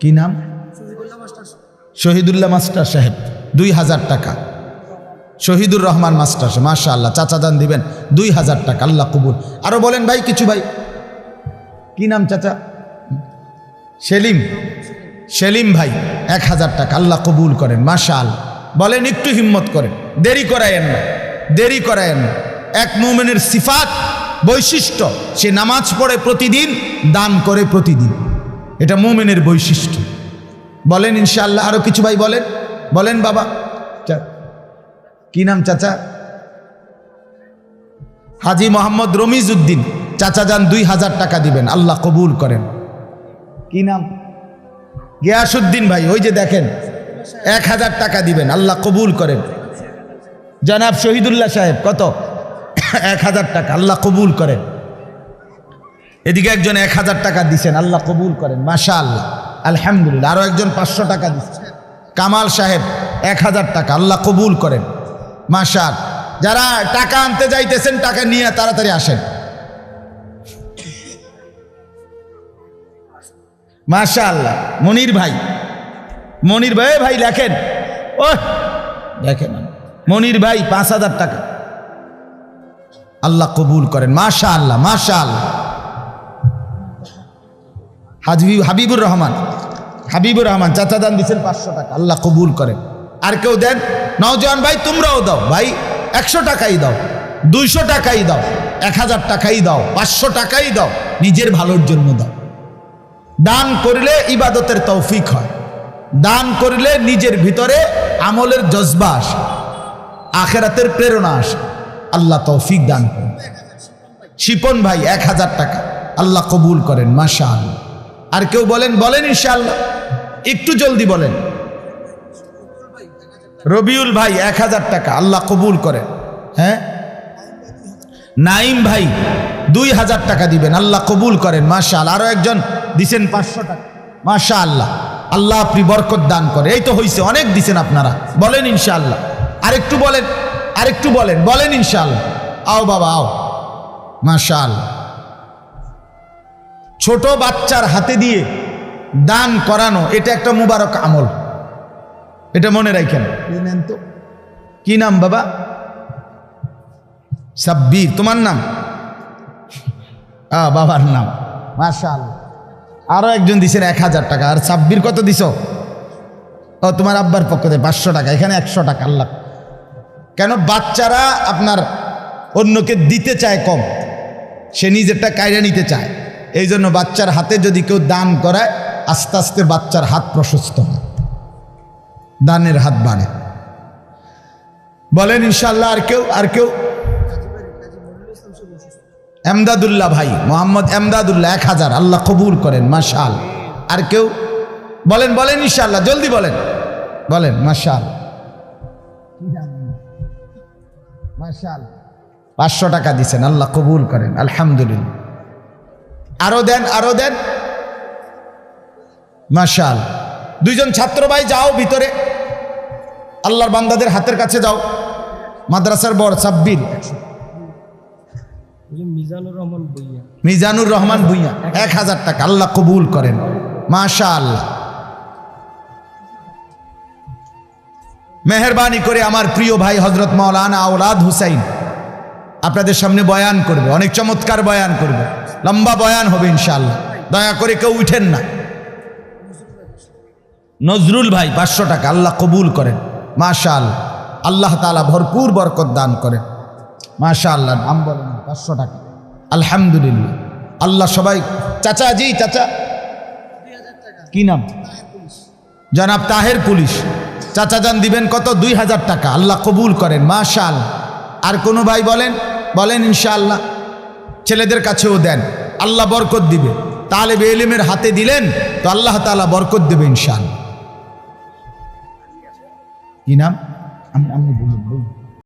কি নাম, শহীদুল্লাহ মাস্টার সাহেব 2,000 টাকা, শহীদুর রহমান মাস্টার সাহেব, মাশাআল্লাহ, চাচা যান দিবেন 2,000 টাকা, আল্লাহ কবুল। আরো বলেন ভাই কিছু, ভাই কি নাম চাচা, সেলিম ভাই 1,000 টাকা, আল্লাহ কবুল করেন, মাশাআল্লাহ। বলেন একটু হিম্মত করেন, দেরি করায়েন না। এক মুমিনের সিফাত, বৈশিষ্ট্য, সে নামাজ পড়ে প্রতিদিন, দান করে প্রতিদিন, এটা মুমিনের বৈশিষ্ট্য। বলেন ইনশাআল্লাহ। আরো কিছু ভাই বলেন বাবা, কি নাম চাচা, হাজী মোহাম্মদ রমিজ উদ্দিন, চাচা যান 2,000 টাকা দিবেন, আল্লাহ কবুল করেন। কি নাম, গিয়াসউদ্দিন ভাই, ওই যে দেখেন 1,000 টাকা দিবেন, আল্লাহ কবুল করেন। জনাব শহীদুল্লাহ সাহেব কত, 1,000 টাকা, আল্লাহ কবুল করেন। এদিকে একজন 1,000 টাকা দিচ্ছেন, আল্লাহ কবুল করেন, মাশাআল্লাহ, আলহামদুলিল্লাহ। আরো একজন 500 টাকা দিচ্ছেন, কামাল সাহেব 1,000 টাকা, আল্লাহ কবুল করেন, মাশাআল্লাহ। যারা টাকা আনতে যাইতেছেন, টাকা নিয়ে তাড়াতাড়ি আসেন, মাশাআল্লাহ। মনির ভাই ভাই লেখেন, ও দেখেন, মনির ভাই 5,000 টাকা, আল্লাহ কবুল করেন, মাশাআল্লাহ, মাশাআল্লাহ। হাবিবুর রহমান চাচা দান দিচ্ছেন 500 টাকা, আল্লাহ কবুল করেন। আর কেউ দেন, নওজোয়ান ভাই তোমরাও দাও, ভাই 100 টাকাই দাও, 200 টাকাই দাও, 1,000 টাকাই দাও, 500 টাকাই দাও, নিজের ভালোর জন্য দাও। দান করলে ইবাদতের তৌফিক হয়, দান করলে নিজের ভিতরে আমলের জজবা আসে, আখেরাতের প্রেরণা আসে, আল্লাহ তৌফিক দান করেন। শিপন ভাই 1,000 টাকা, আল্লাহ কবুল করেন, মাশাআল্লাহ। আর কেউ বলেন ইনশাআল্লাহ, একটু জলদি বলেন। রবিউল ভাই 1,000 টাকা, আল্লাহ কবুল করেন। হ্যাঁ, নাইম ভাই 2,000 টাকা দিবেন, আল্লাহ কবুল করেন, মাশাআল্লাহ। আরো একজন দিছেন 500 টাকা, মাশাআল্লাহ, আল্লাহ আপনি বরকত দান করে। এই তো হইছে, অনেক দিছেন আপনারা, বলেন ইনশাআল্লাহ। আরেকটু বলেন, আরেকটু বলেন, বলেন ইনশাআল্লাহ। আও বাবা আও, মাশাআল্লাহ। ছোট বাচ্চার হাতে দিয়ে দান করানো এটা একটা মুবারক আমল, এটা মনে রাখেন। নেন তো, কি নাম বাবা? সাব্বির, তোমার নাম? বাবার নাম, মাশাআল্লাহ। আরো একজন দিছেন 1000 টাকা। আর সাব্বির কত দিছ? ও তোমার আব্বার পক্ষ থেকে 500 টাকা, এখানে 100 টাকা। আল্লাহ, কেন বাচ্চারা আপনার অন্যকে দিতে চায় কম, সে নিজেরটা কায়রা নিতে চায়। এই জন্য বাচ্চার হাতে যদি কেউ দান করায়, আস্তে আস্তে বাচ্চার হাত প্রশস্ত হয়, দানের হাত বাড়ে। বলেন ইনশাআল্লাহ। আর কেউ? আর কেউ? এমদাদুল্লাহ ভাই, মোহাম্মদ এমদাদুল্লাহ 1000, আল্লাহ কবুল করেন, মাশাআল্লাহ। আর কেউ? বলেন, বলেন ইনশাআল্লাহ, জলদি বলেন, বলেন মাশাআল্লাহ, মাশাআল্লাহ। 500 টাকা দিছেন, আল্লাহ কবুল করেন, আলহামদুলিল্লাহ। আরো দেন, আরো দেন, মাশাআল্লাহ। দুইজন ছাত্র ভাই যাও ভিতরে, আল্লাহর বান্দাদের হাতের কাছে যাও। মাদ্রাসার বড় সাব্বির, মিজানুর রহমান ভুইয়া 1000 টাকা, আল্লাহ কবুল করেন, মাশাআল্লাহ। মেহেরবানি করে আমার প্রিয় ভাই হযরত মাওলানা আওলাদ হুসাইন আপনাদের সামনে বয়ান করবে, অনেক চমৎকার বয়ান করবে, লম্বা বয়ান হবে ইনশাআল্লাহ। দয়া করে কেউ উঠেন না। নজরুল ভাই 500 টাকা, আল্লাহ কবুল করেন, মাশাআল্লাহ। আল্লাহ তাআলা ভরপুর বরকত দান করেন, মাশাআল্লাহ। নাম বলেন? 500 টাকা, আলহামদুলিল্লাহ। আল্লাহ সবাই। চাচা জি, চাচা কি নাম? জনাব তাহের পুলিশ, চাচা যান দিবেন কত? 2000 টাকা, আল্লাহ কবুল করেন, মাশাআল্লাহ। আর কোনো ভাই বলেন? বলেন ইনশাআল্লাহ। ছেলেদের কাছেও দেন, আল্লাহ বরকত দিবে। তালেবে ইলমের হাতে দিলেন তো আল্লাহ তাআলা বরকত দেবে ইনশাআল্লাহ। কি নাম? আমি বলুন।